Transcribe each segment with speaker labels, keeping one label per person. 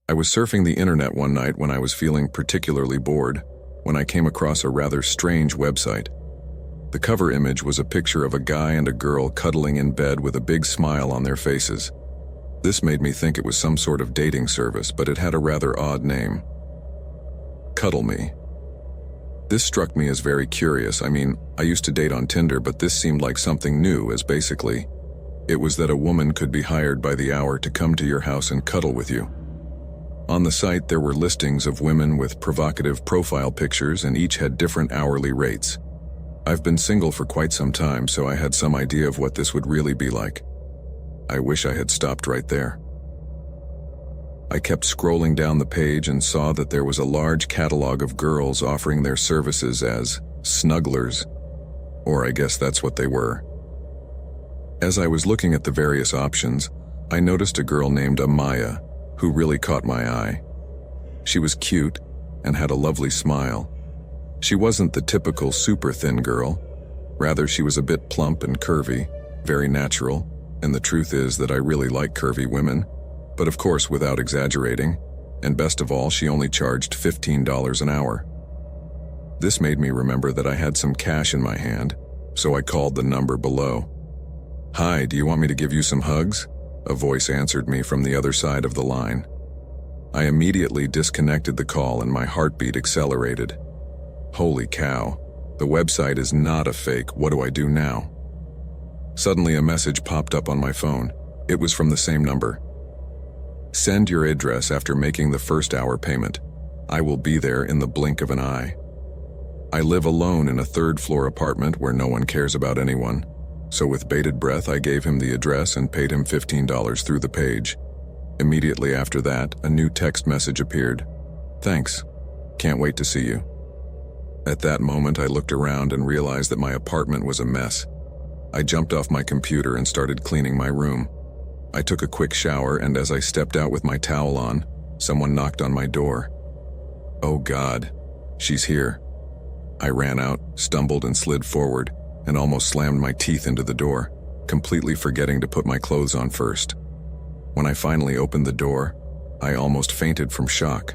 Speaker 1: I was surfing the internet one night when I was feeling particularly bored, when I came across a rather strange website. The cover image was a picture of a guy and a girl cuddling in bed with a big smile on their faces. This made me think it was some sort of dating service, but it had a rather odd name. Cuddle Me. This struck me as very curious. I mean, I used to date on Tinder, but this seemed like something new, as basically, it was that a woman could be hired by the hour to come to your house and cuddle with you. On the site, there were listings of women with provocative profile pictures, and each had different hourly rates. I've been single for quite some time, so I had some idea of what this would really be like. I wish I had stopped right there. I kept scrolling down the page and saw that there was a large catalog of girls offering their services as snugglers, or I guess that's what they were. As I was looking at the various options, I noticed a girl named Amaya, who really caught my eye. She was cute and had a lovely smile. She wasn't the typical super thin girl. Rather, she was a bit plump and curvy, very natural, and the truth is that I really like curvy women, but of course without exaggerating, and best of all, she only charged $15 an hour. This made me remember that I had some cash in my hand, so I called the number below. "Hi, do you want me to give you some hugs?" A voice answered me from the other side of the line. I immediately disconnected the call and my heartbeat accelerated. Holy cow, the website is not a fake. What do I do now? Suddenly a message popped up on my phone. It was from the same number. "Send your address after making the first hour payment. I will be there in the blink of an eye." I live alone in a third-floor apartment where no one cares about anyone. So with bated breath, I gave him the address and paid him $15 through the page. Immediately after that, a new text message appeared. "Thanks. Can't wait to see you." At that moment, I looked around and realized that my apartment was a mess. I jumped off my computer and started cleaning my room. I took a quick shower, and as I stepped out with my towel on, someone knocked on my door. Oh God, she's here. I ran out, stumbled and slid forward, and almost slammed my teeth into the door, completely forgetting to put my clothes on first. When I finally opened the door, I almost fainted from shock.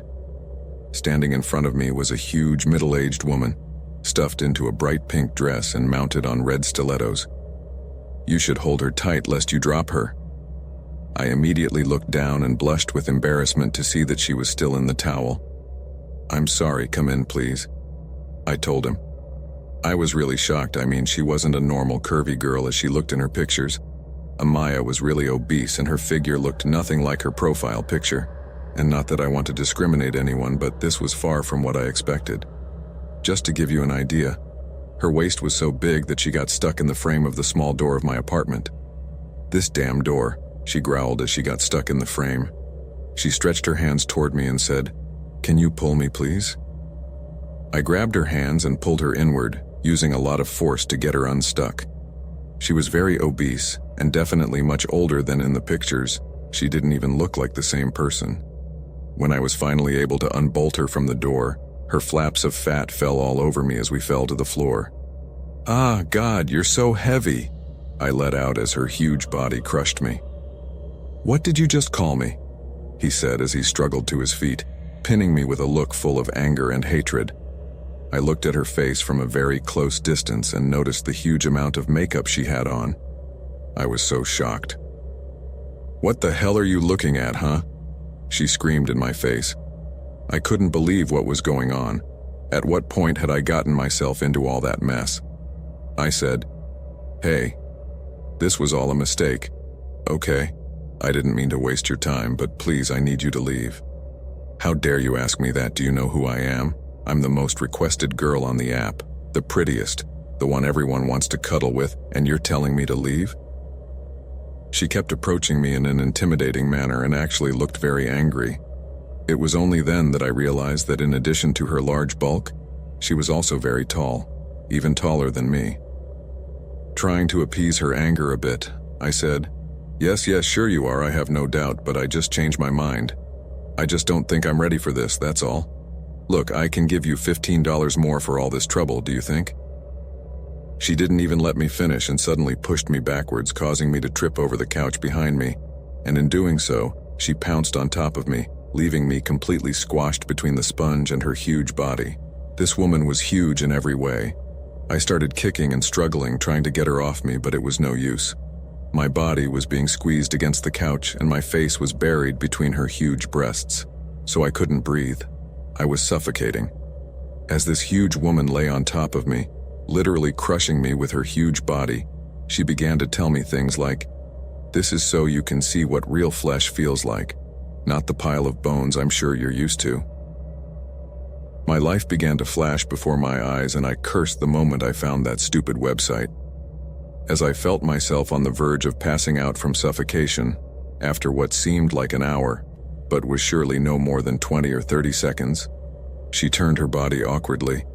Speaker 1: Standing in front of me was a huge middle-aged woman, stuffed into a bright pink dress and mounted on red stilettos. "You should hold her tight lest you drop her." I immediately looked down and blushed with embarrassment to see that she was still in the towel. "I'm sorry, come in please," I told him. I was really shocked. I mean, she wasn't a normal curvy girl as she looked in her pictures. Amaya was really obese and her figure looked nothing like her profile picture. And not that I want to discriminate anyone, but this was far from what I expected. Just to give you an idea, her waist was so big that she got stuck in the frame of the small door of my apartment. "This damn door," she growled as she got stuck in the frame. She stretched her hands toward me and said, "Can you pull me, please?" I grabbed her hands and pulled her inward, using a lot of force to get her unstuck. She was very obese and definitely much older than in the pictures. She didn't even look like the same person. When I was finally able to unbolt her from the door, her flaps of fat fell all over me as we fell to the floor. "Ah, God, you're so heavy," I let out as her huge body crushed me. "What did you just call me?" he said as he struggled to his feet, pinning me with a look full of anger and hatred. I looked at her face from a very close distance and noticed the huge amount of makeup she had on. I was so shocked. "What the hell are you looking at, huh?" she screamed in my face. I couldn't believe what was going on. At what point had I gotten myself into all that mess? I said, "Hey, this was all a mistake. Okay, I didn't mean to waste your time, but please, I need you to leave." "How dare you ask me that? Do you know who I am? I'm the most requested girl on the app, the prettiest, the one everyone wants to cuddle with, and you're telling me to leave?" She kept approaching me in an intimidating manner and actually looked very angry. It was only then that I realized that in addition to her large bulk, she was also very tall, even taller than me. Trying to appease her anger a bit, I said, Yes, sure you are, I have no doubt, but I just changed my mind. I just don't think I'm ready for this, that's all. Look, I can give you $15 more for all this trouble, do you think?" She didn't even let me finish and suddenly pushed me backwards, causing me to trip over the couch behind me, and in doing so, she pounced on top of me, leaving me completely squashed between the sponge and her huge body. This woman was huge in every way. I started kicking and struggling, trying to get her off me, but it was no use. My body was being squeezed against the couch, and my face was buried between her huge breasts, so I couldn't breathe. I was suffocating. As this huge woman lay on top of me, literally crushing me with her huge body, she began to tell me things like, "This is so you can see what real flesh feels like, not the pile of bones I'm sure you're used to." My life began to flash before my eyes, and I cursed the moment I found that stupid website. As I felt myself on the verge of passing out from suffocation, after what seemed like an hour, but was surely no more than 20 or 30 seconds, she turned her body awkwardly,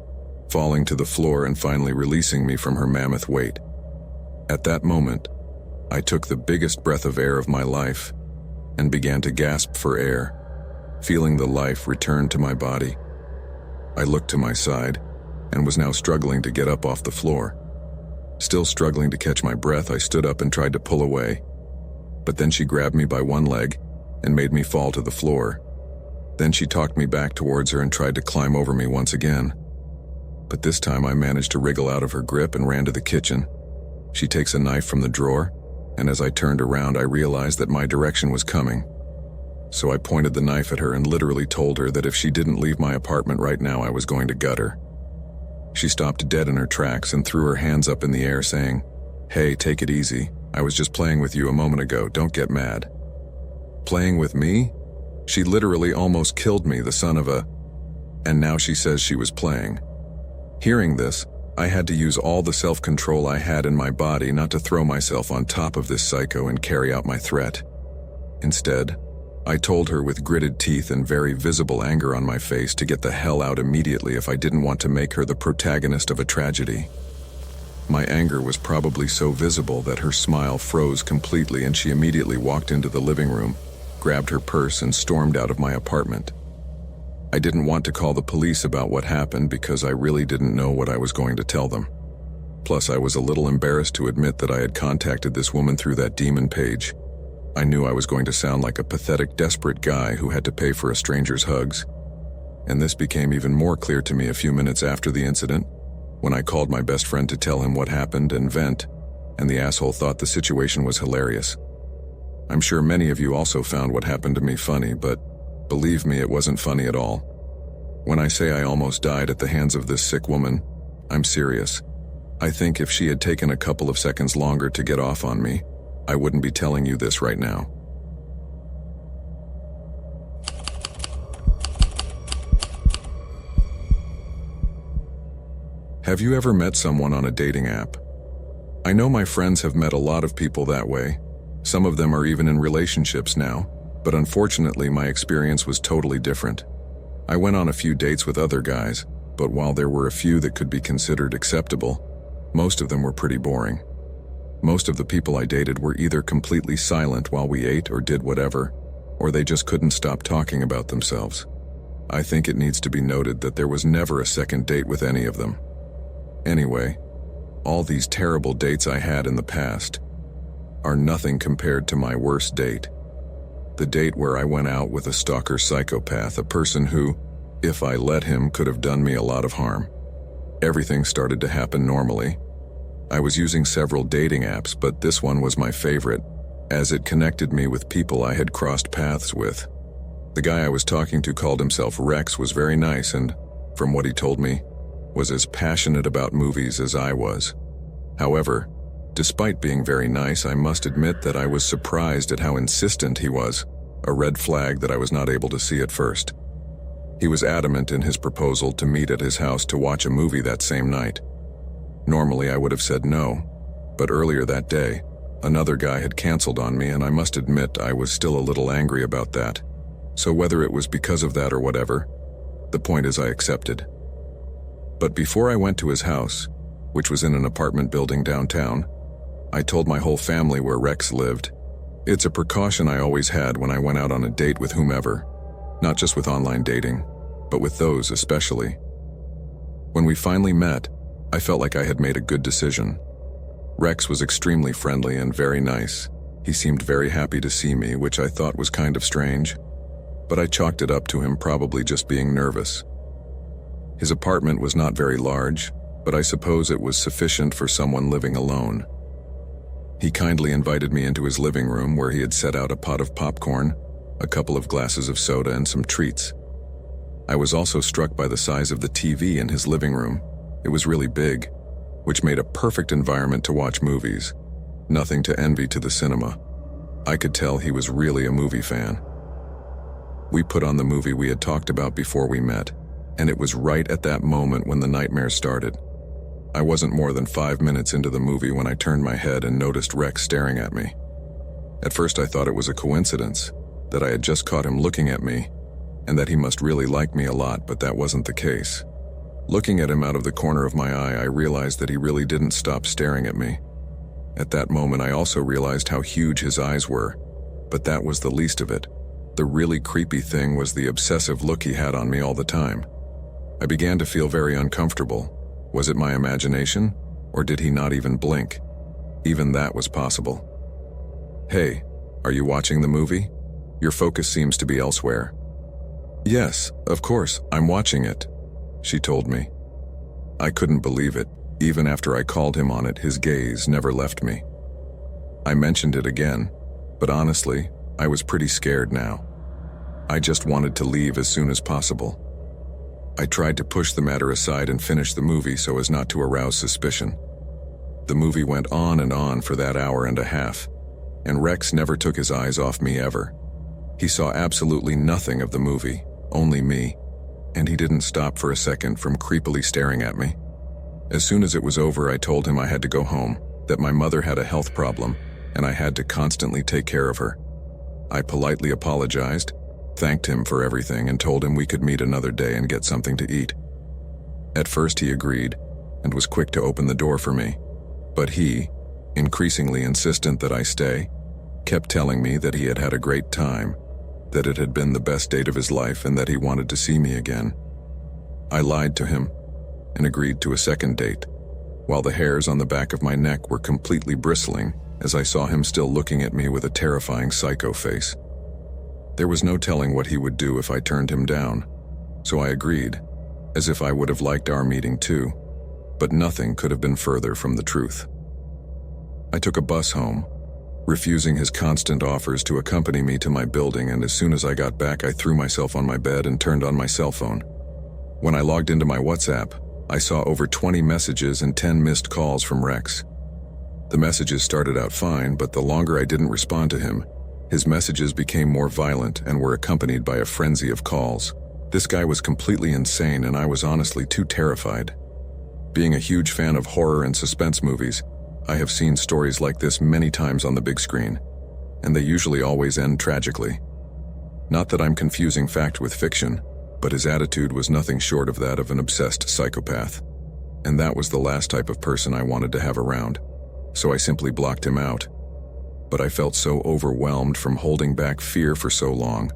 Speaker 1: falling to the floor and finally releasing me from her mammoth weight. At that moment, I took the biggest breath of air of my life and began to gasp for air, feeling the life return to my body. I looked to my side and was now struggling to get up off the floor. Still struggling to catch my breath, I stood up and tried to pull away, but then she grabbed me by one leg and made me fall to the floor. Then she talked me back towards her and tried to climb over me once again. But this time I managed to wriggle out of her grip and ran to the kitchen. She takes a knife from the drawer, and as I turned around, I realized that my direction was coming. So I pointed the knife at her and literally told her that if she didn't leave my apartment right now, I was going to gut her. She stopped dead in her tracks and threw her hands up in the air saying, "Hey, take it easy. I was just playing with you a moment ago. Don't get mad." Playing with me? She literally almost killed me, the son of a... And now she says she was playing. Hearing this, I had to use all the self-control I had in my body not to throw myself on top of this psycho and carry out my threat. Instead, I told her with gritted teeth and very visible anger on my face to get the hell out immediately if I didn't want to make her the protagonist of a tragedy. My anger was probably so visible that her smile froze completely, and she immediately walked into the living room, grabbed her purse, and stormed out of my apartment. I didn't want to call the police about what happened because I really didn't know what I was going to tell them. Plus, I was a little embarrassed to admit that I had contacted this woman through that demon page. I knew I was going to sound like a pathetic, desperate guy who had to pay for a stranger's hugs. And this became even more clear to me a few minutes after the incident, when I called my best friend to tell him what happened and vent, and the asshole thought the situation was hilarious. I'm sure many of you also found what happened to me funny, but believe me, it wasn't funny at all. When I say I almost died at the hands of this sick woman, I'm serious. I think if she had taken a couple of seconds longer to get off on me, I wouldn't be telling you this right now. Have you ever met someone on a dating app? I know my friends have met a lot of people that way. Some of them are even in relationships now, but unfortunately my experience was totally different. I went on a few dates with other guys, but while there were a few that could be considered acceptable, most of them were pretty boring. Most of the people I dated were either completely silent while we ate or did whatever, or they just couldn't stop talking about themselves. I think it needs to be noted that there was never a second date with any of them. Anyway, all these terrible dates I had in the past are nothing compared to my worst date. The date where I went out with a stalker psychopath, a person who, if I let him, could have done me a lot of harm. Everything started to happen normally. I was using several dating apps, but this one was my favorite, as it connected me with people I had crossed paths with. The guy I was talking to called himself Rex, was very nice, and, from what he told me, was as passionate about movies as I was. However, despite being very nice, I must admit that I was surprised at how insistent he was, a red flag that I was not able to see at first. He was adamant in his proposal to meet at his house to watch a movie that same night. Normally I would have said no, but earlier that day, another guy had canceled on me, and I must admit I was still a little angry about that. So whether it was because of that or whatever, the point is I accepted. But before I went to his house, which was in an apartment building downtown, I told my whole family where Rex lived. It's a precaution I always had when I went out on a date with whomever, not just with online dating, but with those especially. When we finally met, I felt like I had made a good decision. Rex was extremely friendly and very nice. He seemed very happy to see me, which I thought was kind of strange. but I chalked it up to him probably just being nervous. His apartment was not very large, but I suppose it was sufficient for someone living alone. He kindly invited me into his living room where he had set out a pot of popcorn, a couple of glasses of soda, and some treats. I was also struck by the size of the TV in his living room. It was really big, which made a perfect environment to watch movies. Nothing to envy to the cinema. I could tell he was really a movie fan. We put on the movie we had talked about before we met, and it was right at that moment when the nightmare started. I wasn't more than 5 minutes into the movie when I turned my head and noticed Rex staring at me. At first I thought it was a coincidence, that I had just caught him looking at me, and that he must really like me a lot, but that wasn't the case. Looking at him out of the corner of my eye, I realized that he really didn't stop staring at me. At that moment I also realized how huge his eyes were, but that was the least of it. The really creepy thing was the obsessive look he had on me all the time. I began to feel very uncomfortable. Was it my imagination, or did he not even blink? Even that was possible. "Hey, are you watching the movie? Your focus seems to be elsewhere." "Yes, of course, I'm watching it," she told me. I couldn't believe it. Even after I called him on it, his gaze never left me. I mentioned it again, but honestly, I was pretty scared now. I just wanted to leave as soon as possible. I tried to push the matter aside and finish the movie so as not to arouse suspicion. The movie went on and on for that hour and a half, and Rex never took his eyes off me ever. He saw absolutely nothing of the movie, only me, and he didn't stop for a second from creepily staring at me. As soon as it was over, I told him I had to go home, that my mother had a health problem, and I had to constantly take care of her. I politely apologized, thanked him for everything, and told him we could meet another day and get something to eat. At first he agreed, and was quick to open the door for me. But he, increasingly insistent that I stay, kept telling me that he had had a great time, that it had been the best date of his life, and that he wanted to see me again. I lied to him, and agreed to a second date, while the hairs on the back of my neck were completely bristling as I saw him still looking at me with a terrifying psycho face. There was no telling what he would do if I turned him down, so I agreed, as if I would have liked our meeting too, but nothing could have been further from the truth. I took a bus home, refusing his constant offers to accompany me to my building, and as soon as I got back I threw myself on my bed and turned on my cell phone. When I logged into my WhatsApp, I saw over 20 messages and 10 missed calls from Rex. The messages started out fine, but the longer I didn't respond to him, his messages became more violent and were accompanied by a frenzy of calls. This guy was completely insane, and I was honestly too terrified. Being a huge fan of horror and suspense movies, I have seen stories like this many times on the big screen, and they usually always end tragically. Not that I'm confusing fact with fiction, but his attitude was nothing short of that of an obsessed psychopath. And that was the last type of person I wanted to have around, so I simply blocked him out. But I felt so overwhelmed from holding back fear for so long,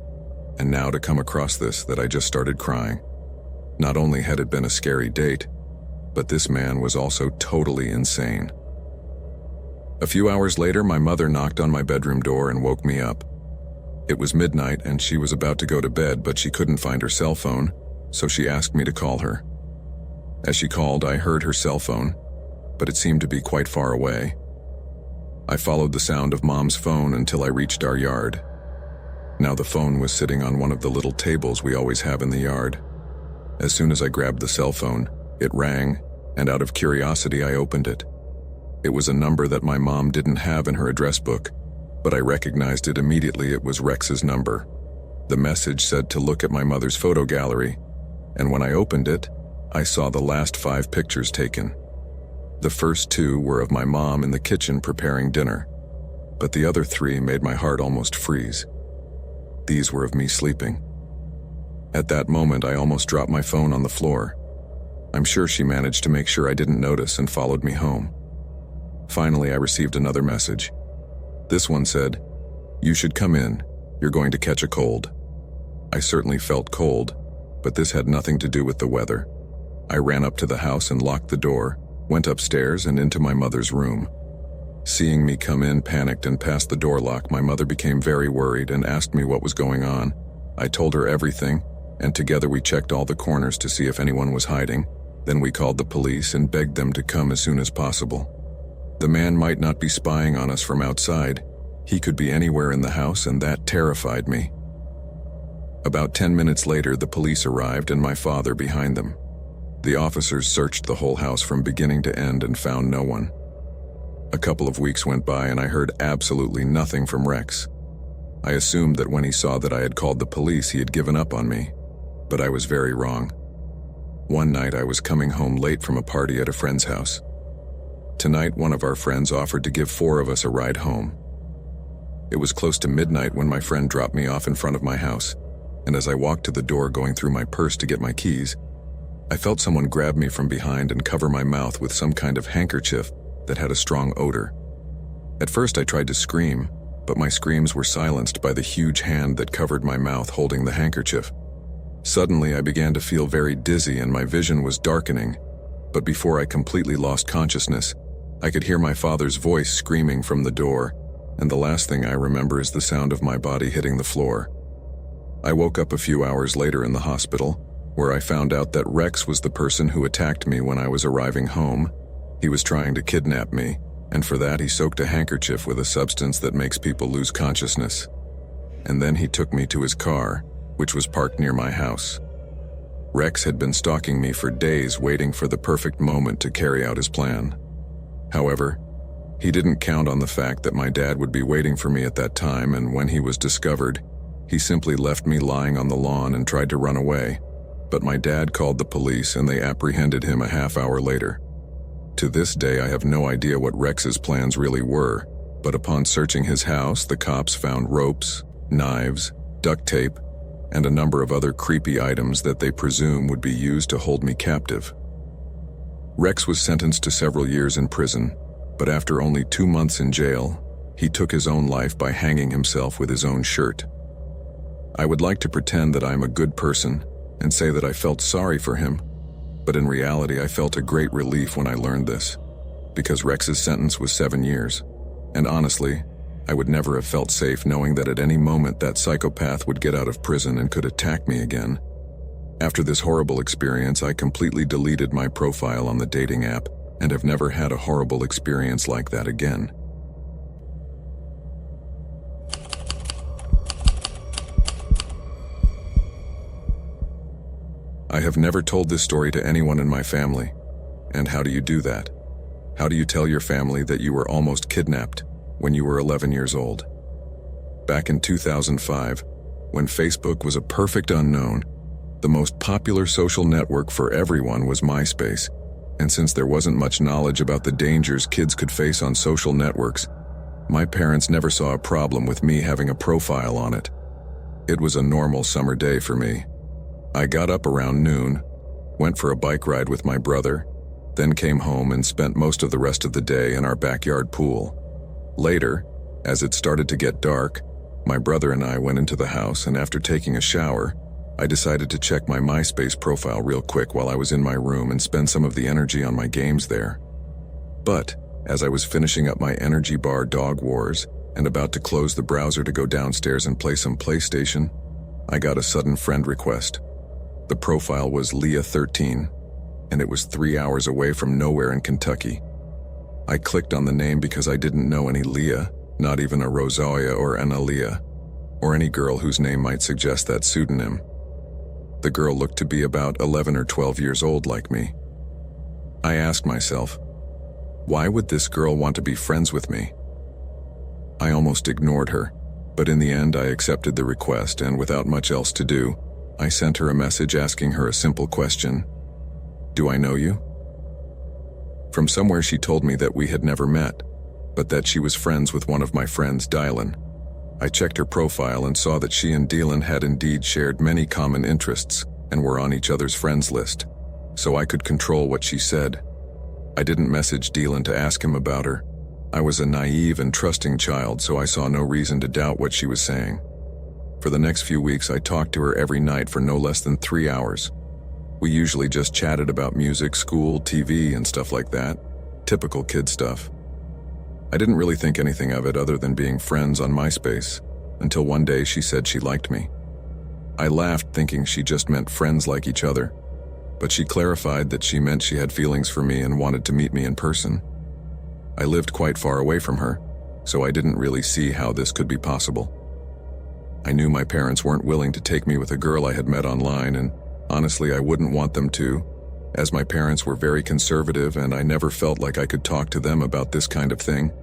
Speaker 1: and now to come across this, that I just started crying. Not only had it been a scary date, but this man was also totally insane. A few hours later, my mother knocked on my bedroom door and woke me up. It was midnight and she was about to go to bed, but she couldn't find her cell phone, so she asked me to call her. As she called, I heard her cell phone, but it seemed to be quite far away. I followed the sound of Mom's phone until I reached our yard. Now the phone was sitting on one of the little tables we always have in the yard. As soon as I grabbed the cell phone, it rang, and out of curiosity I opened it. It was a number that my mom didn't have in her address book, but I recognized it immediately. It was Rex's number. The message said to look at my mother's photo gallery, and when I opened it, I saw the last 5 pictures taken. The first 2 were of my mom in the kitchen preparing dinner, but the other 3 made my heart almost freeze. These were of me sleeping. At that moment, I almost dropped my phone on the floor. I'm sure she managed to make sure I didn't notice and followed me home. Finally, I received another message. This one said, "You should come in. You're going to catch a cold." I certainly felt cold, but this had nothing to do with the weather. I ran up to the house and locked the door, went upstairs and into my mother's room. Seeing me come in, panicked, and past the door lock, my mother became very worried and asked me what was going on. I told her everything, and together we checked all the corners to see if anyone was hiding. Then we called the police and begged them to come as soon as possible. The man might not be spying on us from outside. He could be anywhere in the house, and that terrified me. About 10 minutes later, the police arrived and my father behind them. The officers searched the whole house from beginning to end and found no one. A couple of weeks went by and I heard absolutely nothing from Rex. I assumed that when he saw that I had called the police, he had given up on me, but I was very wrong. One night I was coming home late from a party at a friend's house. Tonight, one of our friends offered to give 4 of us a ride home. It was close to midnight when my friend dropped me off in front of my house, and as I walked to the door going through my purse to get my keys, I felt someone grab me from behind and cover my mouth with some kind of handkerchief that had a strong odor. At first I tried to scream, but my screams were silenced by the huge hand that covered my mouth holding the handkerchief. Suddenly I began to feel very dizzy and my vision was darkening, but before I completely lost consciousness, I could hear my father's voice screaming from the door, and the last thing I remember is the sound of my body hitting the floor. I woke up a few hours later in the hospital, where I found out that Rex was the person who attacked me when I was arriving home. He was trying to kidnap me, and for that he soaked a handkerchief with a substance that makes people lose consciousness. And then he took me to his car, which was parked near my house. Rex had been stalking me for days, waiting for the perfect moment to carry out his plan. However, he didn't count on the fact that my dad would be waiting for me at that time, and when he was discovered, he simply left me lying on the lawn and tried to run away. But my dad called the police and they apprehended him a half hour later. To this day, I have no idea what Rex's plans really were, but upon searching his house, the cops found ropes, knives, duct tape, and a number of other creepy items that they presume would be used to hold me captive. Rex was sentenced to several years in prison, but after only 2 months in jail, he took his own life by hanging himself with his own shirt. I would like to pretend that I'm a good person and say that I felt sorry for him, but in reality I felt a great relief when I learned this, because Rex's sentence was 7 years, and honestly, I would never have felt safe knowing that at any moment that psychopath would get out of prison and could attack me again. After this horrible experience, I completely deleted my profile on the dating app and have never had a horrible experience like that again. I have never told this story to anyone in my family. And how do you do that? How do you tell your family that you were almost kidnapped when you were 11 years old? Back in 2005, when Facebook was a perfect unknown, the most popular social network for everyone was MySpace, and since there wasn't much knowledge about the dangers kids could face on social networks, my parents never saw a problem with me having a profile on it. It was a normal summer day for me. I got up around noon, went for a bike ride with my brother, then came home and spent most of the rest of the day in our backyard pool. Later, as it started to get dark, my brother and I went into the house, and after taking a shower, I decided to check my MySpace profile real quick while I was in my room and spend some of the energy on my games there. But, as I was finishing up my energy bar Dog Wars and about to close the browser to go downstairs and play some PlayStation, I got a sudden friend request. The profile was Leah13, and it was 3 hours away from nowhere in Kentucky. I clicked on the name because I didn't know any Leah, not even a Rosalia or an Aaliyah, or any girl whose name might suggest that pseudonym. The girl looked to be about 11 or 12 years old like me. I asked myself, why would this girl want to be friends with me? I almost ignored her, but in the end I accepted the request, and without much else to do, I sent her a message asking her a simple question. Do I know you? From somewhere she told me that we had never met, but that she was friends with one of my friends, Dylan. I checked her profile and saw that she and Dylan had indeed shared many common interests and were on each other's friends list, so I could control what she said. I didn't message Dylan to ask him about her. I was a naive and trusting child, so I saw no reason to doubt what she was saying. For the next few weeks, I talked to her every night for no less than 3 hours. We usually just chatted about music, school, TV, and stuff like that. Typical kid stuff. I didn't really think anything of it other than being friends on MySpace, until one day she said she liked me. I laughed, thinking she just meant friends like each other, but she clarified that she meant she had feelings for me and wanted to meet me in person. I lived quite far away from her, so I didn't really see how this could be possible. I knew my parents weren't willing to take me with a girl I had met online, and honestly, I wouldn't want them to, as my parents were very conservative and I never felt like I could talk to them about this kind of thing.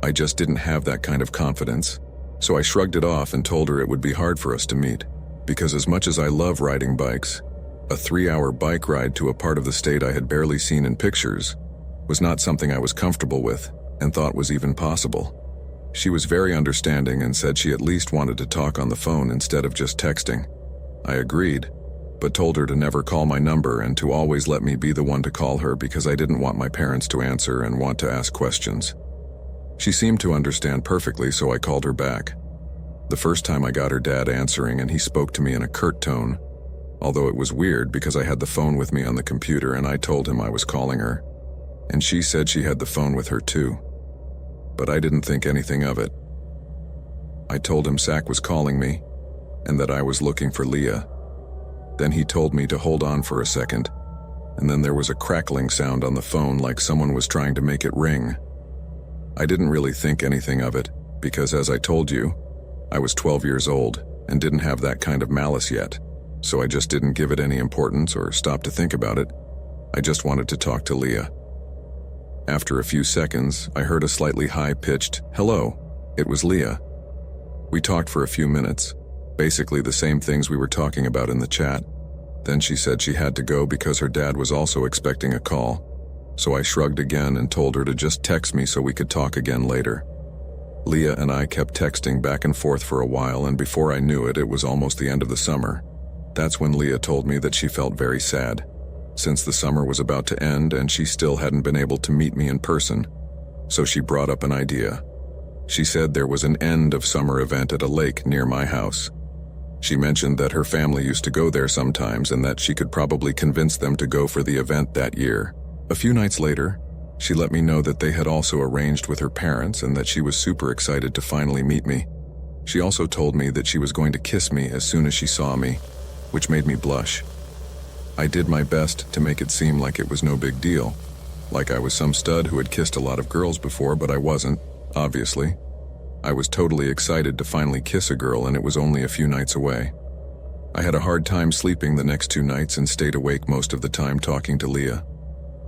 Speaker 1: I just didn't have that kind of confidence, so I shrugged it off and told her it would be hard for us to meet, because as much as I love riding bikes, a 3-hour bike ride to a part of the state I had barely seen in pictures was not something I was comfortable with and thought was even possible. She was very understanding and said she at least wanted to talk on the phone instead of just texting. I agreed, but told her to never call my number and to always let me be the one to call her because I didn't want my parents to answer and want to ask questions. She seemed to understand perfectly, so I called her back. The first time I got her dad answering and he spoke to me in a curt tone, although it was weird because I had the phone with me on the computer and I told him I was calling her, and she said she had the phone with her too. But I didn't think anything of it. I told him Zach was calling me and that I was looking for Leah. Then he told me to hold on for a second, and then there was a crackling sound on the phone like someone was trying to make it ring. I didn't really think anything of it because, as I told you, I was 12 years old and didn't have that kind of malice yet, so I just didn't give it any importance or stop to think about it. I just wanted to talk to Leah. After a few seconds, I heard a slightly high-pitched, "Hello." It was Leah. We talked for a few minutes, basically the same things we were talking about in the chat. Then she said she had to go because her dad was also expecting a call, so I shrugged again and told her to just text me so we could talk again later. Leah and I kept texting back and forth for a while, and before I knew it, it was almost the end of the summer. That's when Leah told me that she felt very sad, since the summer was about to end and she still hadn't been able to meet me in person. So she brought up an idea. She said there was an end of summer event at a lake near my house. She mentioned that her family used to go there sometimes and that she could probably convince them to go for the event that year. A few nights later, she let me know that they had also arranged with her parents and that she was super excited to finally meet me. She also told me that she was going to kiss me as soon as she saw me, which made me blush. I did my best to make it seem like it was no big deal, like I was some stud who had kissed a lot of girls before, but I wasn't, obviously. I was totally excited to finally kiss a girl, and it was only a few nights away. I had a hard time sleeping the next 2 nights and stayed awake most of the time talking to Leah.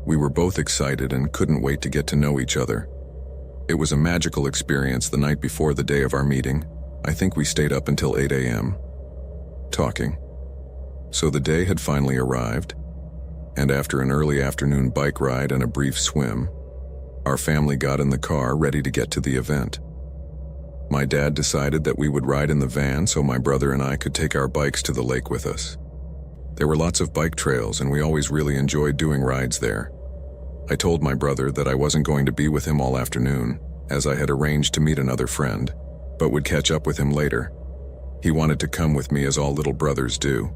Speaker 1: We were both excited and couldn't wait to get to know each other. It was a magical experience the night before the day of our meeting. I think we stayed up until 8 a.m. talking. So the day had finally arrived, and after an early afternoon bike ride and a brief swim, our family got in the car ready to get to the event. My dad decided that we would ride in the van so my brother and I could take our bikes to the lake with us. There were lots of bike trails and we always really enjoyed doing rides there. I told my brother that I wasn't going to be with him all afternoon, as I had arranged to meet another friend, but would catch up with him later. He wanted to come with me as all little brothers do,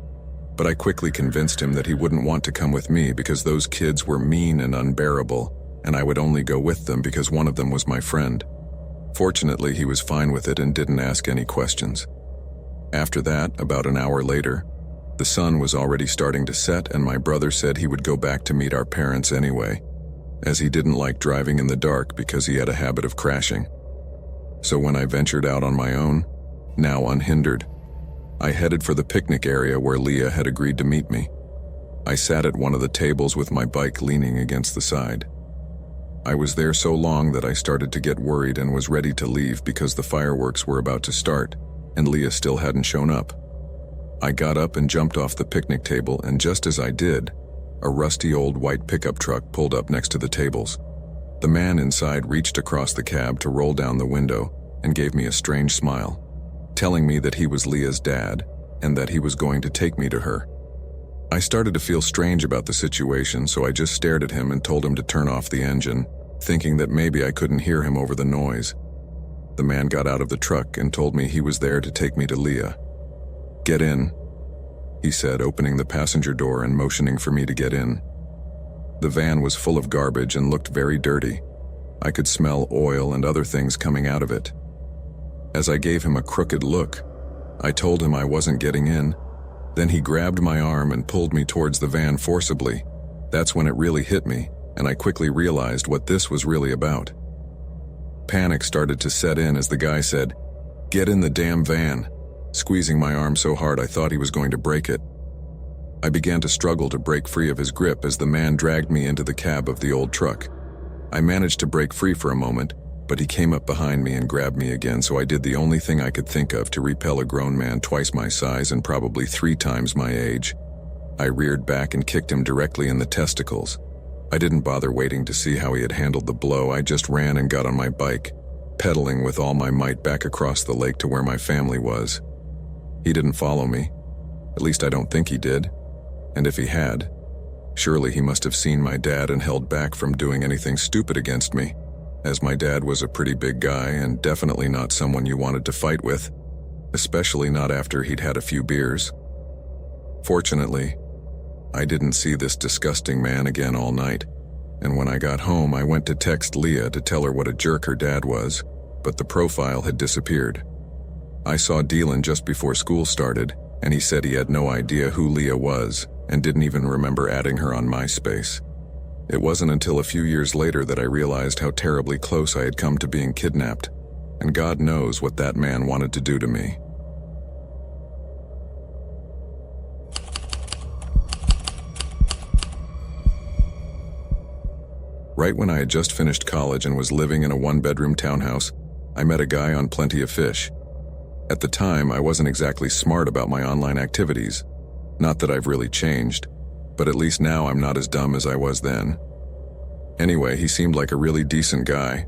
Speaker 1: but I quickly convinced him that he wouldn't want to come with me because those kids were mean and unbearable, and I would only go with them because one of them was my friend. Fortunately, he was fine with it and didn't ask any questions. After that, about an hour later, the sun was already starting to set and my brother said he would go back to meet our parents anyway, as he didn't like driving in the dark because he had a habit of crashing. So when I ventured out on my own, now unhindered, I headed for the picnic area where Leah had agreed to meet me. I sat at one of the tables with my bike leaning against the side. I was there so long that I started to get worried and was ready to leave because the fireworks were about to start and Leah still hadn't shown up. I got up and jumped off the picnic table, and just as I did, a rusty old white pickup truck pulled up next to the tables. The man inside reached across the cab to roll down the window and gave me a strange smile, telling me that he was Leah's dad and that he was going to take me to her. I started to feel strange about the situation, so I just stared at him and told him to turn off the engine, thinking that maybe I couldn't hear him over the noise. The man got out of the truck and told me he was there to take me to Leah. "Get in," he said, opening the passenger door and motioning for me to get in. The van was full of garbage and looked very dirty. I could smell oil and other things coming out of it. As I gave him a crooked look, I told him I wasn't getting in. Then he grabbed my arm and pulled me towards the van forcibly. That's when it really hit me, and I quickly realized what this was really about. Panic started to set in as the guy said, "Get in the damn van," squeezing my arm so hard I thought he was going to break it. I began to struggle to break free of his grip as the man dragged me into the cab of the old truck. I managed to break free for a moment, but he came up behind me and grabbed me again, so I did the only thing I could think of to repel a grown man twice my size and probably 3 times my age. I reared back and kicked him directly in the testicles. I didn't bother waiting to see how he had handled the blow. I just ran and got on my bike, pedaling with all my might back across the lake to where my family was. He didn't follow me. At least I don't think he did. And if he had, surely he must have seen my dad and held back from doing anything stupid against me, as my dad was a pretty big guy and definitely not someone you wanted to fight with, especially not after he'd had a few beers. Fortunately, I didn't see this disgusting man again all night, and when I got home I went to text Leah to tell her what a jerk her dad was, but the profile had disappeared. I saw Dylan just before school started, and he said he had no idea who Leah was and didn't even remember adding her on MySpace. It wasn't until a few years later that I realized how terribly close I had come to being kidnapped, and God knows what that man wanted to do to me. Right when I had just finished college and was living in a 1-bedroom townhouse, I met a guy on Plenty of Fish. At the time, I wasn't exactly smart about my online activities. Not that I've really changed, but at least now I'm not as dumb as I was then. Anyway, he seemed like a really decent guy.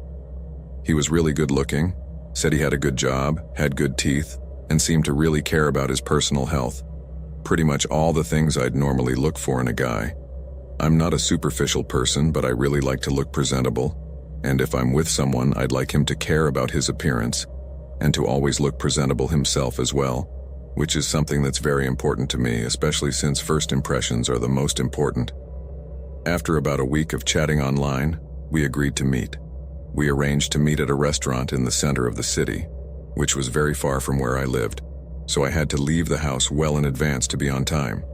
Speaker 1: He was really good looking, said he had a good job, had good teeth, and seemed to really care about his personal health. Pretty much all the things I'd normally look for in a guy. I'm not a superficial person, but I really like to look presentable, and if I'm with someone, I'd like him to care about his appearance, and to always look presentable himself as well, which is something that's very important to me, especially since first impressions are the most important. After about a week of chatting online, we agreed to meet. We arranged to meet at a restaurant in the center of the city, which was very far from where I lived, so I had to leave the house well in advance to be on time.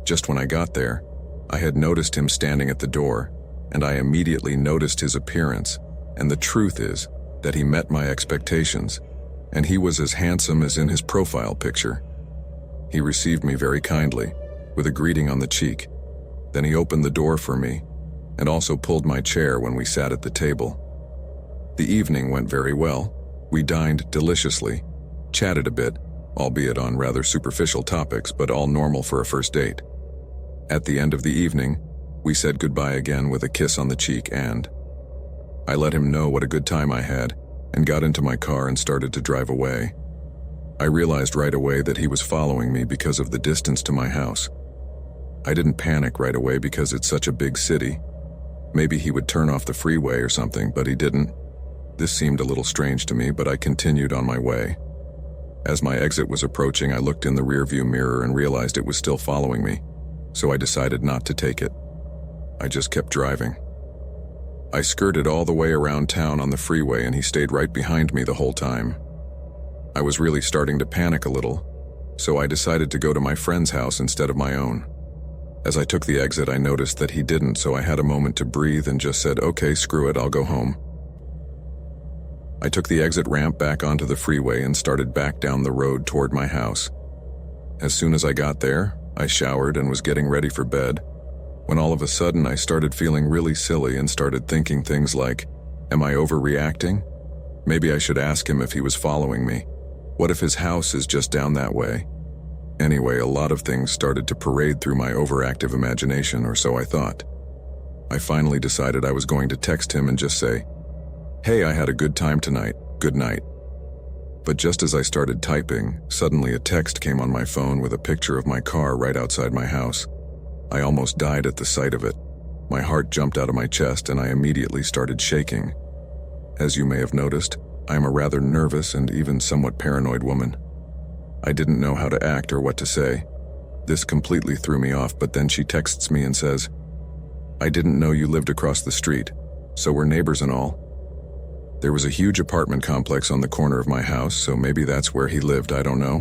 Speaker 1: Just when I got there, I had noticed him standing at the door, and I immediately noticed his appearance, and the truth is that he met my expectations, and he was as handsome as in his profile picture. He received me very kindly, with a greeting on the cheek. Then he opened the door for me, and also pulled my chair when we sat at the table. The evening went very well. We dined deliciously, chatted a bit, albeit on rather superficial topics, but all normal for a first date. At the end of the evening, we said goodbye again with a kiss on the cheek, and I let him know what a good time I had, and got into my car and started to drive away. I realized right away that he was following me because of the distance to my house. I didn't panic right away because it's such a big city. Maybe he would turn off the freeway or something, but he didn't. This seemed a little strange to me, but I continued on my way. As my exit was approaching, I looked in the rearview mirror and realized it was still following me, so I decided not to take it. I just kept driving. I skirted all the way around town on the freeway, and he stayed right behind me the whole time. I was really starting to panic a little, so I decided to go to my friend's house instead of my own. As I took the exit, I noticed that he didn't, so I had a moment to breathe and just said, "Okay, screw it, I'll go home." I took the exit ramp back onto the freeway and started back down the road toward my house. As soon as I got there, I showered and was getting ready for bed, when all of a sudden I started feeling really silly and started thinking things like, am I overreacting? Maybe I should ask him if he was following me. What if his house is just down that way? Anyway, a lot of things started to parade through my overactive imagination, or so I thought. I finally decided I was going to text him and just say, "Hey, I had a good time tonight, good night." But just as I started typing, suddenly a text came on my phone with a picture of my car right outside my house. I almost died at the sight of it. My heart jumped out of my chest and I immediately started shaking. As you may have noticed, I am a rather nervous and even somewhat paranoid woman. I didn't know how to act or what to say. This completely threw me off, but then she texts me and says, "I didn't know you lived across the street, so we're neighbors and all." There was a huge apartment complex on the corner of my house, so maybe that's where he lived, I don't know.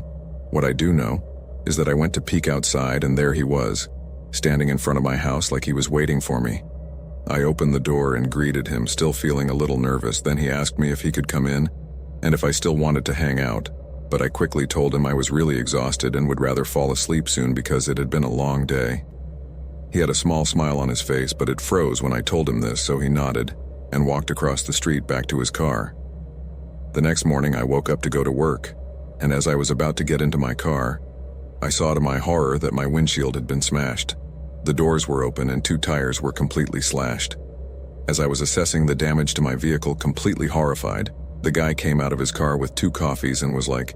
Speaker 1: What I do know is that I went to peek outside and there he was, standing in front of my house like he was waiting for me. I opened the door and greeted him, still feeling a little nervous. Then he asked me if he could come in and if I still wanted to hang out, but I quickly told him I was really exhausted and would rather fall asleep soon because it had been a long day. He had a small smile on his face, but it froze when I told him this, so he nodded and walked across the street back to his car. The next morning I woke up to go to work, and as I was about to get into my car, I saw to my horror that my windshield had been smashed. The doors were open and 2 tires were completely slashed. As I was assessing the damage to my vehicle, completely horrified, the guy came out of his car with 2 coffees and was like,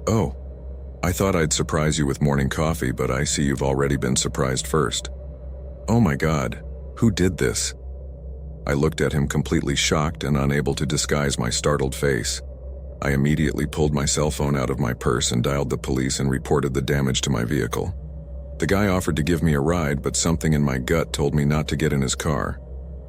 Speaker 1: "Oh, I thought I'd surprise you with morning coffee, but I see you've already been surprised first." Oh my God, who did this? I looked at him completely shocked and unable to disguise my startled face. I immediately pulled my cell phone out of my purse and dialed the police and reported the damage to my vehicle. The guy offered to give me a ride, but something in my gut told me not to get in his car.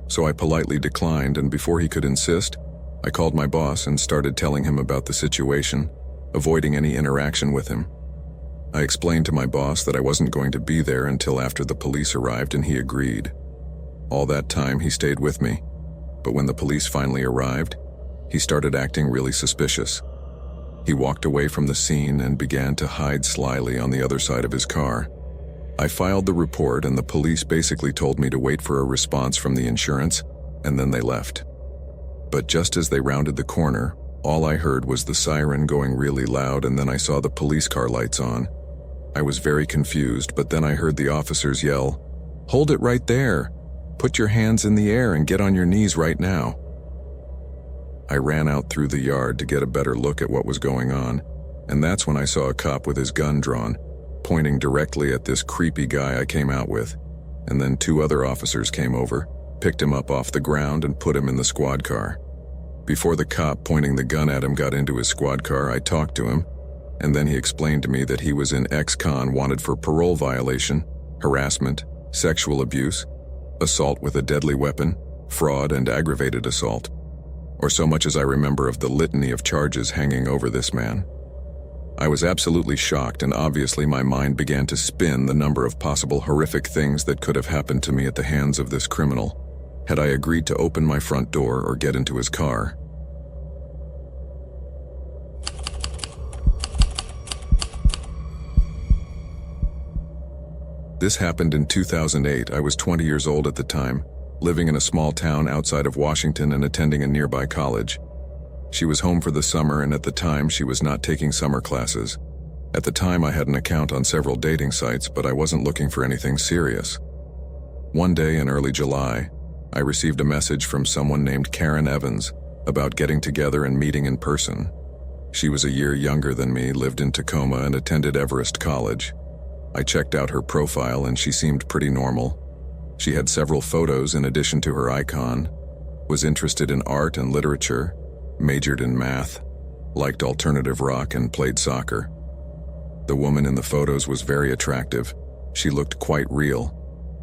Speaker 1: So I politely declined, and before he could insist, I called my boss and started telling him about the situation, avoiding any interaction with him. I explained to my boss that I wasn't going to be there until after the police arrived, and he agreed. All that time he stayed with me, but when the police finally arrived, he started acting really suspicious. He walked away from the scene and began to hide slyly on the other side of his car. I filed the report, and the police basically told me to wait for a response from the insurance, and then they left. But just as they rounded the corner, all I heard was the siren going really loud, and then I saw the police car lights on. I was very confused, but then I heard the officers yell, "Hold it right there! Put your hands in the air and get on your knees right now." I ran out through the yard to get a better look at what was going on, and that's when I saw a cop with his gun drawn, pointing directly at this creepy guy I came out with, and then 2 other officers came over, picked him up off the ground and put him in the squad car. Before the cop pointing the gun at him got into his squad car, I talked to him, and then he explained to me that he was an ex-con wanted for parole violation, harassment, sexual abuse, assault with a deadly weapon, fraud, and aggravated assault, or so much as I remember of the litany of charges hanging over this man. I was absolutely shocked, and obviously my mind began to spin the number of possible horrific things that could have happened to me at the hands of this criminal, had I agreed to open my front door or get into his car. This happened in 2008. I was 20 years old at the time, living in a small town outside of Washington and attending a nearby college. She was home for the summer, and at the time she was not taking summer classes. At the time I had an account on several dating sites, but I wasn't looking for anything serious. One day in early July, I received a message from someone named Karen Evans about getting together and meeting in person. She was a year younger than me, lived in Tacoma, and attended Everest College. I checked out her profile and she seemed pretty normal. She had several photos in addition to her icon, was interested in art and literature, majored in math, liked alternative rock, and played soccer. The woman in the photos was very attractive. She looked quite real,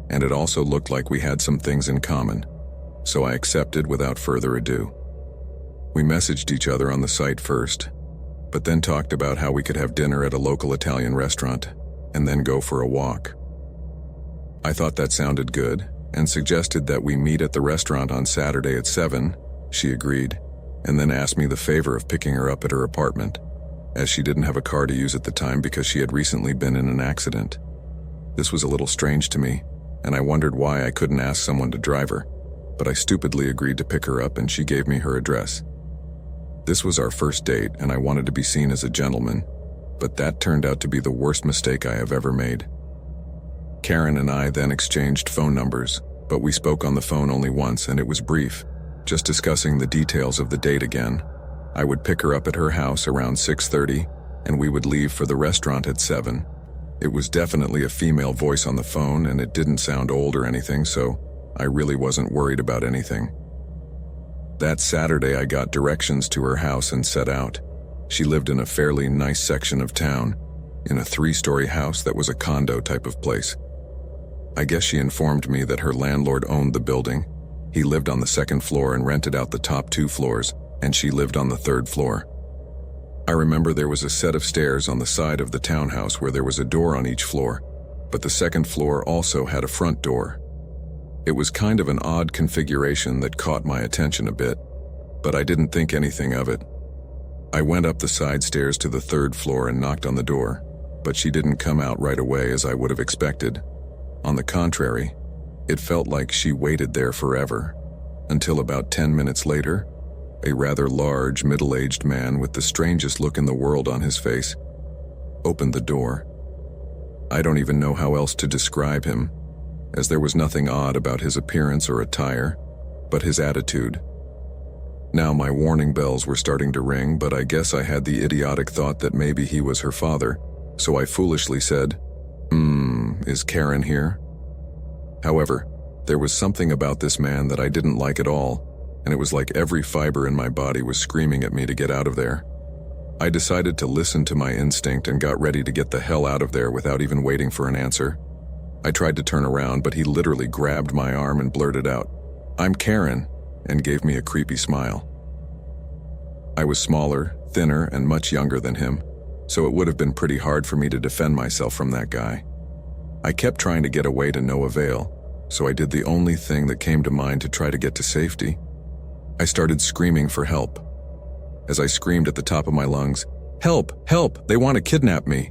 Speaker 1: and it also looked like we had some things in common, so I accepted without further ado. We messaged each other on the site first, but then talked about how we could have dinner at a local Italian restaurant and then go for a walk. I thought that sounded good and suggested that we meet at the restaurant on Saturday at 7. She agreed, and then asked me the favor of picking her up at her apartment, as she didn't have a car to use at the time because she had recently been in an accident. This was a little strange to me, and I wondered why I couldn't ask someone to drive her, but I stupidly agreed to pick her up and she gave me her address. This was our first date, and I wanted to be seen as a gentleman, but that turned out to be the worst mistake I have ever made. Karen and I then exchanged phone numbers, but we spoke on the phone only once, and it was brief, just discussing the details of the date again. I would pick her up at her house around 6:30, and we would leave for the restaurant at 7. It was definitely a female voice on the phone, and it didn't sound old or anything, so I really wasn't worried about anything. That Saturday I got directions to her house and set out. She lived in a fairly nice section of town, in a 3-story house that was a condo type of place. I guess she informed me that her landlord owned the building. He lived on the 2nd floor and rented out the top 2 floors, and she lived on the 3rd floor. I remember there was a set of stairs on the side of the townhouse where there was a door on each floor, but the 2nd floor also had a front door. It was kind of an odd configuration that caught my attention a bit, but I didn't think anything of it. I went up the side stairs to the 3rd floor and knocked on the door, but she didn't come out right away as I would have expected. On the contrary, it felt like she waited there forever, until about 10 minutes later, a rather large, middle-aged man with the strangest look in the world on his face opened the door. I don't even know how else to describe him, as there was nothing odd about his appearance or attire, but his attitude. Now my warning bells were starting to ring, but I guess I had the idiotic thought that maybe he was her father, so I foolishly said, "Is Karen here?" However, there was something about this man that I didn't like at all, and it was like every fiber in my body was screaming at me to get out of there. I decided to listen to my instinct and got ready to get the hell out of there without even waiting for an answer. I tried to turn around, but he literally grabbed my arm and blurted out, "I'm Karen," and gave me a creepy smile. I was smaller, thinner, and much younger than him, so it would have been pretty hard for me to defend myself from that guy. I kept trying to get away to no avail, so I did the only thing that came to mind to try to get to safety. I started screaming for help. As I screamed at the top of my lungs, "Help! Help! They want to kidnap me!"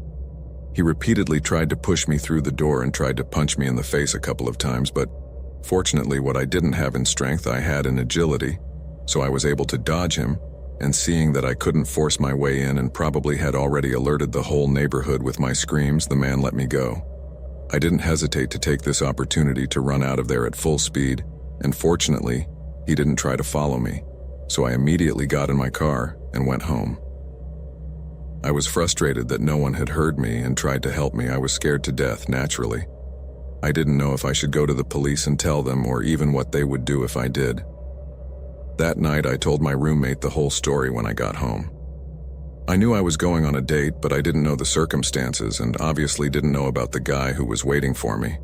Speaker 1: He repeatedly tried to push me through the door and tried to punch me in the face a couple of times, but fortunately what I didn't have in strength I had in agility, so I was able to dodge him, and seeing that I couldn't force my way in and probably had already alerted the whole neighborhood with my screams, the man let me go. I didn't hesitate to take this opportunity to run out of there at full speed, and fortunately, he didn't try to follow me, so I immediately got in my car and went home. I was frustrated that no one had heard me and tried to help me. I was scared to death, naturally. I didn't know if I should go to the police and tell them or even what they would do if I did. That night, I told my roommate the whole story when I got home. I knew I was going on a date, but I didn't know the circumstances and obviously didn't know about the guy who was waiting for me.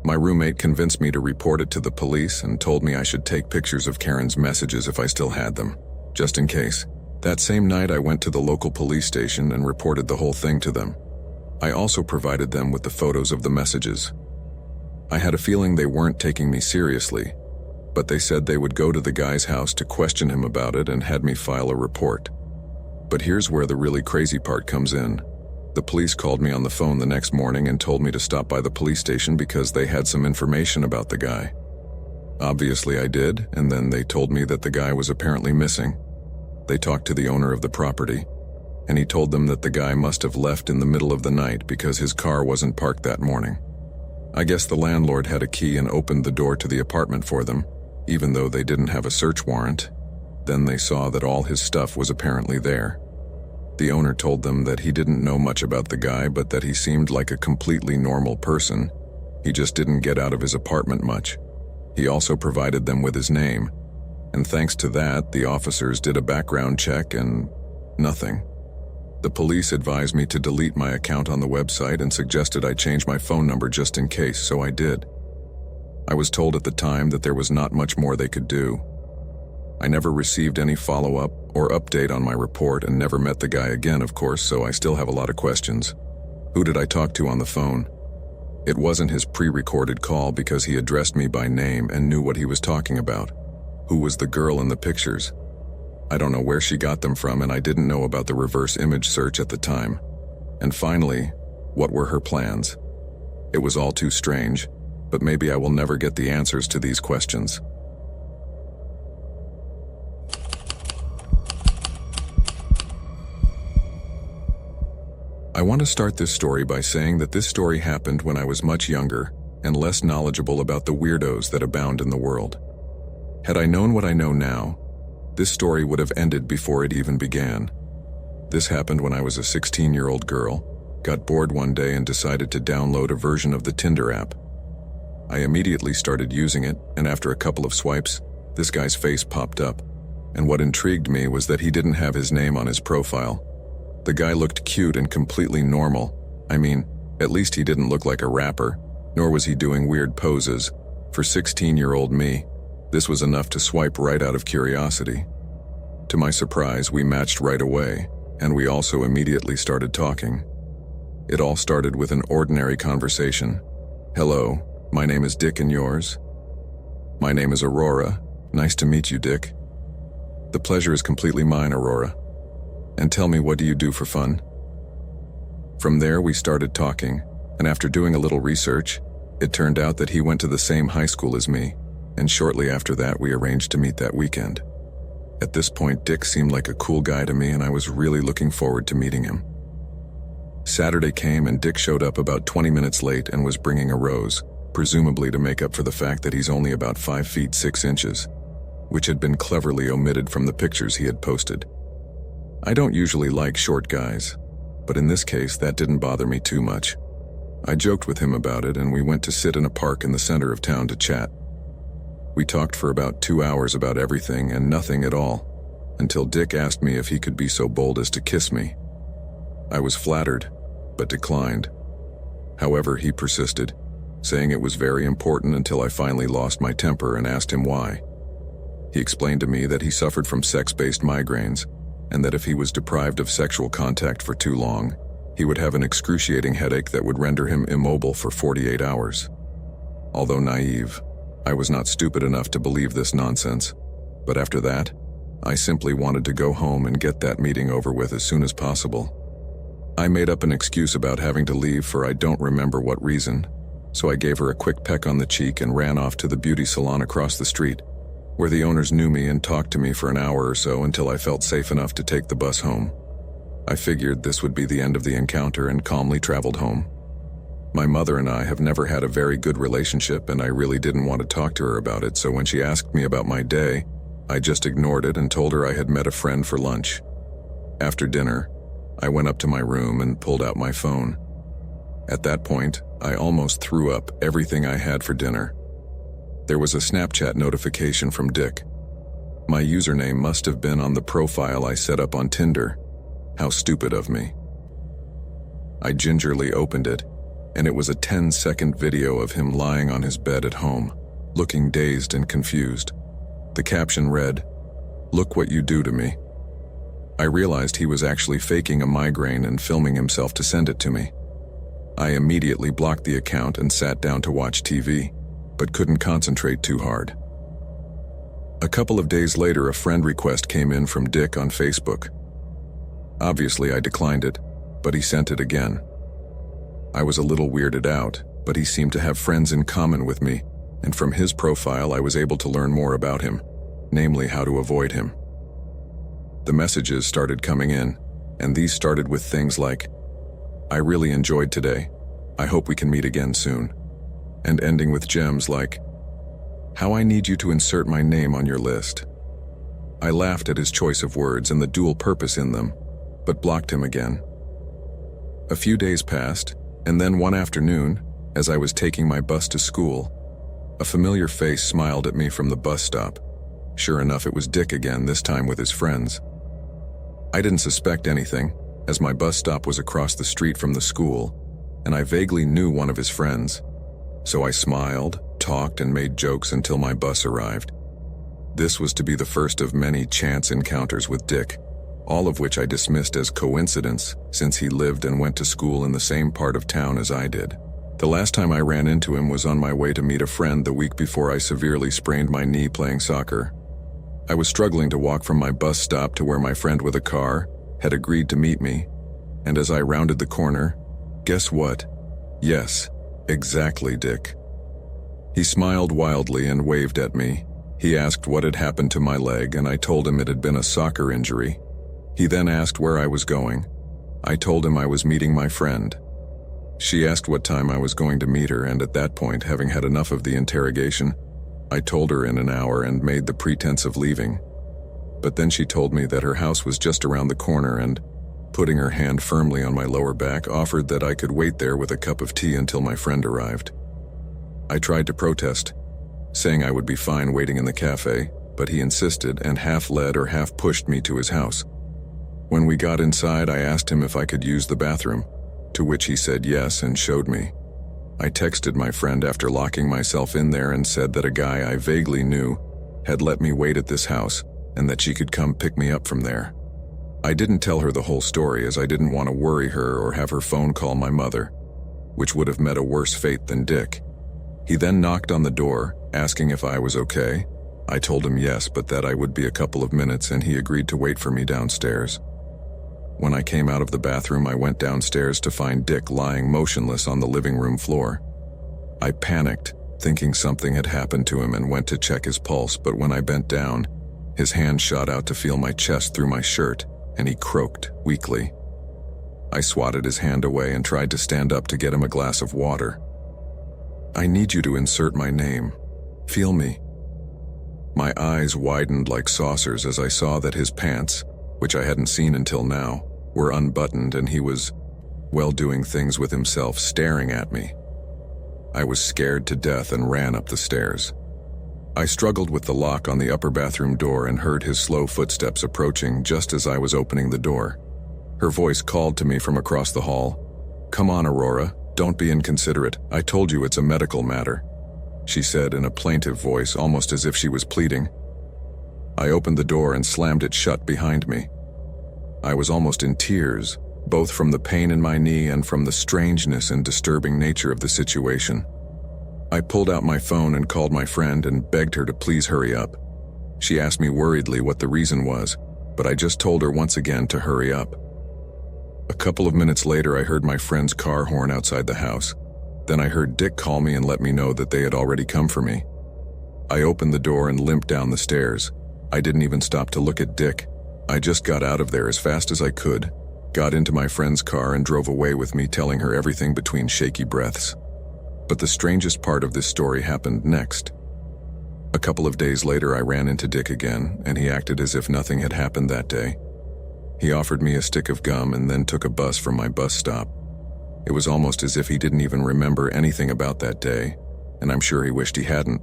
Speaker 1: My roommate convinced me to report it to the police and told me I should take pictures of Karen's messages if I still had them, just in case. That same night, I went to the local police station and reported the whole thing to them. I also provided them with the photos of the messages. I had a feeling they weren't taking me seriously, but they said they would go to the guy's house to question him about it and had me file a report. But here's where the really crazy part comes in. The police called me on the phone the next morning and told me to stop by the police station because they had some information about the guy. Obviously I did, and then they told me that the guy was apparently missing. They talked to the owner of the property, and he told them that the guy must have left in the middle of the night because his car wasn't parked that morning. I guess the landlord had a key and opened the door to the apartment for them, even though they didn't have a search warrant. Then they saw that all his stuff was apparently there. The owner told them that he didn't know much about the guy, but that he seemed like a completely normal person. He just didn't get out of his apartment much. He also provided them with his name, and thanks to that, the officers did a background check and nothing. The police advised me to delete my account on the website and suggested I change my phone number just in case, so I did. I was told at the time that there was not much more they could do. I never received any follow-up or update on my report and never met the guy again, of course, so I still have a lot of questions. Who did I talk to on the phone? It wasn't his pre-recorded call because he addressed me by name and knew what he was talking about. Who was the girl in the pictures? I don't know where she got them from, and I didn't know about the reverse image search at the time. And finally, what were her plans? It was all too strange, but maybe I will never get the answers to these questions. I want to start this story by saying that this story happened when I was much younger and less knowledgeable about the weirdos that abound in the world. Had I known what I know now, this story would have ended before it even began. This happened when I was a 16-year-old girl, got bored one day and decided to download a version of the Tinder app. I immediately started using it, and after a couple of swipes, this guy's face popped up, and what intrigued me was that he didn't have his name on his profile. The guy looked cute and completely normal. I mean, at least he didn't look like a rapper, nor was he doing weird poses. For 16-year-old me, this was enough to swipe right out of curiosity. To my surprise, we matched right away, and we also immediately started talking. It all started with an ordinary conversation. "Hello, my name is Dick, and yours?" "My name is Aurora. Nice to meet you, Dick." "The pleasure is completely mine, Aurora. And tell me, what do you do for fun?" From there, we started talking, and after doing a little research, it turned out that he went to the same high school as me, and shortly after that, we arranged to meet that weekend. At this point, Dick seemed like a cool guy to me, and I was really looking forward to meeting him. Saturday came, and Dick showed up about 20 minutes late and was bringing a rose, presumably to make up for the fact that he's only about 5 feet 6 inches, which had been cleverly omitted from the pictures he had posted. I don't usually like short guys, but in this case, that didn't bother me too much. I joked with him about it, and we went to sit in a park in the center of town to chat. We talked for about 2 hours about everything and nothing at all, until Dick asked me if he could be so bold as to kiss me. I was flattered, but declined. However, he persisted, saying it was very important until I finally lost my temper and asked him why. He explained to me that he suffered from sex-based migraines, and that if he was deprived of sexual contact for too long, he would have an excruciating headache that would render him immobile for 48 hours. Although naive, I was not stupid enough to believe this nonsense, but after that, I simply wanted to go home and get that meeting over with as soon as possible. I made up an excuse about having to leave for I don't remember what reason, so I gave her a quick peck on the cheek and ran off to the beauty salon across the street, where the owners knew me and talked to me for an hour or so until I felt safe enough to take the bus home. I figured this would be the end of the encounter and calmly traveled home. My mother and I have never had a very good relationship, and I really didn't want to talk to her about it, so when she asked me about my day, I just ignored it and told her I had met a friend for lunch. After dinner, I went up to my room and pulled out my phone. At that point, I almost threw up everything I had for dinner. There was a Snapchat notification from Dick. My username must have been on the profile I set up on Tinder. How stupid of me. I gingerly opened it, and it was a 10-second video of him lying on his bed at home, looking dazed and confused. The caption read, "Look what you do to me." I realized he was actually faking a migraine and filming himself to send it to me. I immediately blocked the account and sat down to watch TV, but couldn't concentrate too hard. A couple of days later, a friend request came in from Dick on Facebook. Obviously, I declined it, but he sent it again. I was a little weirded out, but he seemed to have friends in common with me, and from his profile I was able to learn more about him, namely how to avoid him. The messages started coming in, and these started with things like, "I really enjoyed today. I hope we can meet again soon," and ending with gems like, "How I need you to insert my name on your list." I laughed at his choice of words and the dual purpose in them, but blocked him again. A few days passed, and then one afternoon, as I was taking my bus to school, a familiar face smiled at me from the bus stop. Sure enough, it was Dick again, this time with his friends. I didn't suspect anything, as my bus stop was across the street from the school, and I vaguely knew one of his friends. So I smiled, talked, and made jokes until my bus arrived. This was to be the first of many chance encounters with Dick, all of which I dismissed as coincidence, since he lived and went to school in the same part of town as I did. The last time I ran into him was on my way to meet a friend the week before I severely sprained my knee playing soccer. I was struggling to walk from my bus stop to where my friend with a car had agreed to meet me, and as I rounded the corner, guess what? Yes, exactly Dick. He smiled wildly and waved at me. He asked what had happened to my leg, and I told him it had been a soccer injury. He then asked where I was going. I told him I was meeting my friend. She asked what time I was going to meet her, and at that point, having had enough of the interrogation, I told her in an hour and made the pretense of leaving. But then she told me that her house was just around the corner and, putting her hand firmly on my lower back, offered that I could wait there with a cup of tea until my friend arrived. I tried to protest, saying I would be fine waiting in the cafe, but he insisted and half led or half pushed me to his house. When we got inside, I asked him if I could use the bathroom, to which he said yes and showed me. I texted my friend after locking myself in there and said that a guy I vaguely knew had let me wait at this house, and that she could come pick me up from there. I didn't tell her the whole story as I didn't want to worry her or have her phone call my mother, which would have met a worse fate than Dick. He then knocked on the door, asking if I was okay. I told him yes, but that I would be a couple of minutes, and he agreed to wait for me downstairs. When I came out of the bathroom, I went downstairs to find Dick lying motionless on the living room floor. I panicked, thinking something had happened to him, and went to check his pulse, but when I bent down, his hand shot out to feel my chest through my shirt, and he croaked weakly. I swatted his hand away and tried to stand up to get him a glass of water. "I need you to insert my name. Feel me." My eyes widened like saucers as I saw that his pants, which I hadn't seen until now, were unbuttoned, and he was, well, doing things with himself, staring at me. I was scared to death and ran up the stairs. I struggled with the lock on the upper bathroom door and heard his slow footsteps approaching just as I was opening the door. Her voice called to me from across the hall. "Come on, Aurora, don't be inconsiderate. I told you it's a medical matter," she said in a plaintive voice, almost as if she was pleading. I opened the door and slammed it shut behind me. I was almost in tears, both from the pain in my knee and from the strangeness and disturbing nature of the situation. I pulled out my phone and called my friend and begged her to please hurry up. She asked me worriedly what the reason was, but I just told her once again to hurry up. A couple of minutes later, I heard my friend's car horn outside the house. Then I heard Dick call me and let me know that they had already come for me. I opened the door and limped down the stairs. I didn't even stop to look at Dick. I just got out of there as fast as I could, got into my friend's car and drove away with me, telling her everything between shaky breaths. But the strangest part of this story happened next. A couple of days later, I ran into Dick again, and he acted as if nothing had happened that day. He offered me a stick of gum and then took a bus from my bus stop. It was almost as if he didn't even remember anything about that day, and I'm sure he wished he hadn't.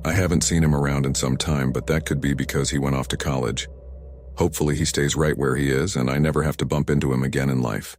Speaker 1: I haven't seen him around in some time, but that could be because he went off to college. Hopefully he stays right where he is, and I never have to bump into him again in life.